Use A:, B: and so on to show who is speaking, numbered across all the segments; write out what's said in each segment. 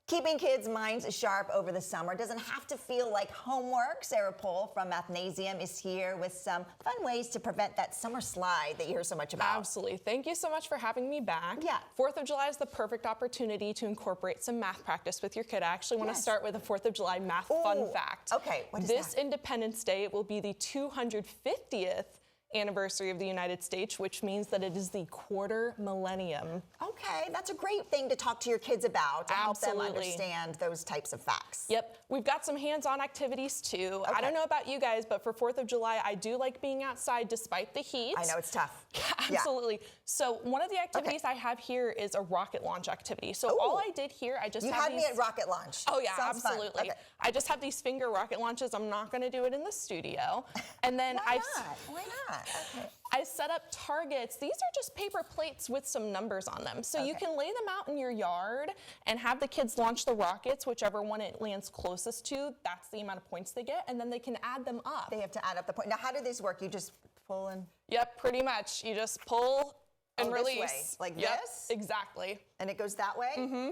A: Keeping kids' minds sharp over the summer doesn't have to feel like homework. Sarah Pohl from Mathnasium is here with some fun ways to prevent that summer slide that you hear so much about.
B: Absolutely. Thank you so much for having me back.
A: Yeah.
B: 4th of July is the perfect opportunity to incorporate some math practice with your kid. I actually want to start with a 4th of July math fun fact.
A: Okay, what is
B: this
A: that?
B: Independence Day will be the 250th anniversary of the United States, which means that it is the quarter millennium.
A: Okay, that's a great thing to talk to your kids about to help them
B: Absolutely.
A: understand those types of facts.
B: Yep, we've got some hands-on activities too.
A: Okay.
B: I don't know about you guys, but for 4th of July, I do like being outside despite the heat.
A: I know it's tough.
B: Absolutely. So one of the activities I have here is a rocket launch activity. So
A: Ooh.
B: all I did here, I just
A: You had me at rocket launch.
B: Oh yeah,
A: Sounds fun.
B: absolutely.
A: Okay.
B: I just have these finger rocket launches. I'm not going to do it in the studio. And then
A: Why not? Why not? Okay.
B: I set up targets. These are just paper plates with some numbers on them. So you can lay them out in your yard and have the kids launch the rockets, whichever one it lands closest to, that's the amount of points they get, and then they can add them up.
A: They have to add up the point. Now, how do these work? You just pull and...
B: Yep, pretty much. You just pull and release.
A: This way. Like
B: Yep,
A: this?
B: Exactly.
A: And it goes that way? Mm-hmm.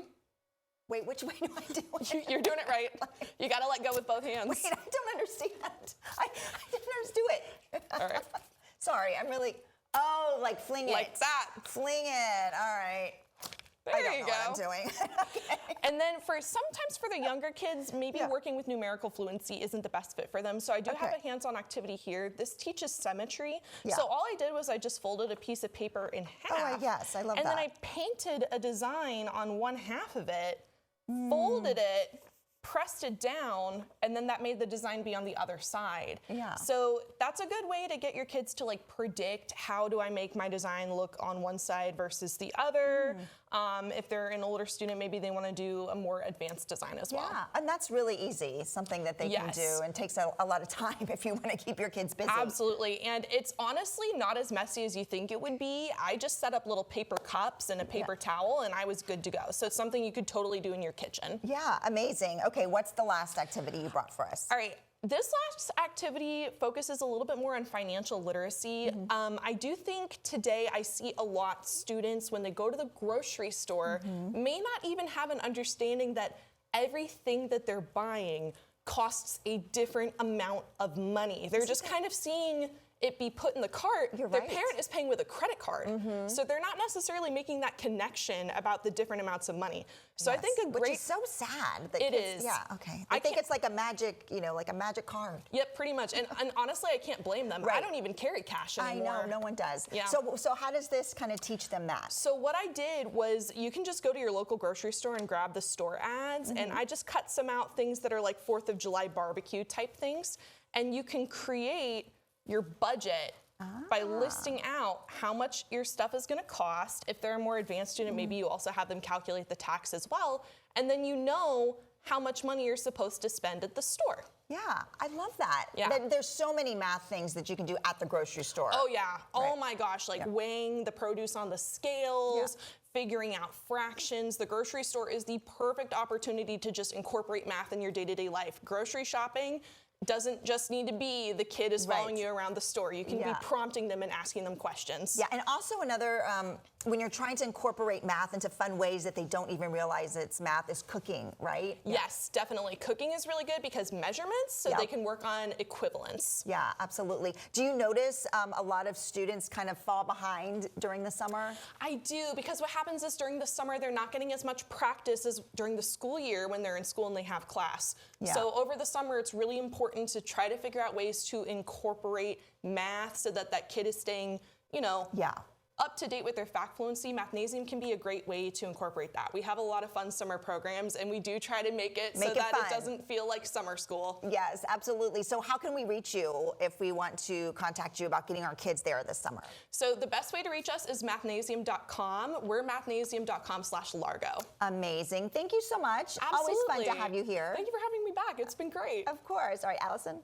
A: Wait, which way do I do it?
B: You're doing it right. You got to let go with both hands.
A: Wait, I don't understand. I didn't understand it.
B: All right.
A: Sorry, I'm really... Oh, like fling it.
B: Like that.
A: Fling it. All right.
B: There
A: I don't
B: you
A: know
B: go.
A: what I'm doing. Okay.
B: And then sometimes for the younger kids, maybe working with numerical fluency isn't the best fit for them. So I do have a hands-on activity here. This teaches symmetry.
A: Yeah.
B: So all I did was I just folded a piece of paper in half.
A: Oh, yes, I love
B: and
A: that.
B: And then I painted a design on one half of it, folded it, pressed it down, and then that made the design be on the other side.
A: Yeah.
B: So that's a good way to get your kids to like predict how do I make my design look on one side versus the other. If they're an older student, maybe they want to do a more advanced design as well.
A: Yeah, and that's really easy, something that they can do and takes a lot of time if you want to keep your kids busy.
B: Absolutely, and it's honestly not as messy as you think it would be. I just set up little paper cups and a paper towel and I was good to go. So it's something you could totally do in your kitchen.
A: Yeah, amazing. Okay, what's the last activity you brought for us?
B: All right. This last activity focuses a little bit more on financial literacy. I do think today I see a lot students when they go to the grocery store may not even have an understanding that everything that they're buying costs a different amount of money. They're just kind of seeing it be put in the cart. Their parent is paying with a credit card. So they're not necessarily making that connection about the different amounts of money. So I think
A: Which is so sad. That
B: It
A: kids,
B: is.
A: Yeah, okay. I think it's like a magic, like a magic card.
B: Yep, pretty much. And honestly, I can't blame them. I don't even carry cash anymore.
A: I know, no one does.
B: Yeah.
A: So how does this kind of teach them that?
B: So what I did was you can just go to your local grocery store and grab the store ads, and I just cut some out things that are like 4th of July barbecue type things, and you can create your budget by listing out how much your stuff is going to cost. If they're a more advanced student, maybe you also have them calculate the tax as well, and then you know how much money you're supposed to spend at the store.
A: Yeah, I love that.
B: Yeah.
A: There's so many math things that you can do at the grocery store.
B: Oh yeah. Oh my gosh, like weighing the produce on the scales, figuring out fractions. The grocery store is the perfect opportunity to just incorporate math in your day-to-day life. Grocery shopping doesn't just need to be the kid is following you around the store. You can be prompting them and asking them questions.
A: Yeah, and also another, when you're trying to incorporate math into fun ways that they don't even realize it's math, is cooking, right?
B: Yes, definitely. Cooking is really good because measurements, so they can work on equivalence.
A: Yeah, absolutely. Do you notice a lot of students kind of fall behind during the summer?
B: I do, because what happens is during the summer, they're not getting as much practice as during the school year when they're in school and they have class. So over the summer, it's really important to try to figure out ways to incorporate math so that that kid is staying, up to date with their fact fluency. Mathnasium can be a great way to incorporate that. We have a lot of fun summer programs, and we do try to make it so that it doesn't feel like summer school.
A: Yes, absolutely. So how can we reach you if we want to contact you about getting our kids there this summer?
B: So the best way to reach us is mathnasium.com. We're mathnasium.com/Largo.
A: Amazing. Thank you so much.
B: Absolutely.
A: Always fun to have you here.
B: Thank you for having me back. It's been great.
A: Of course. All right, Allison.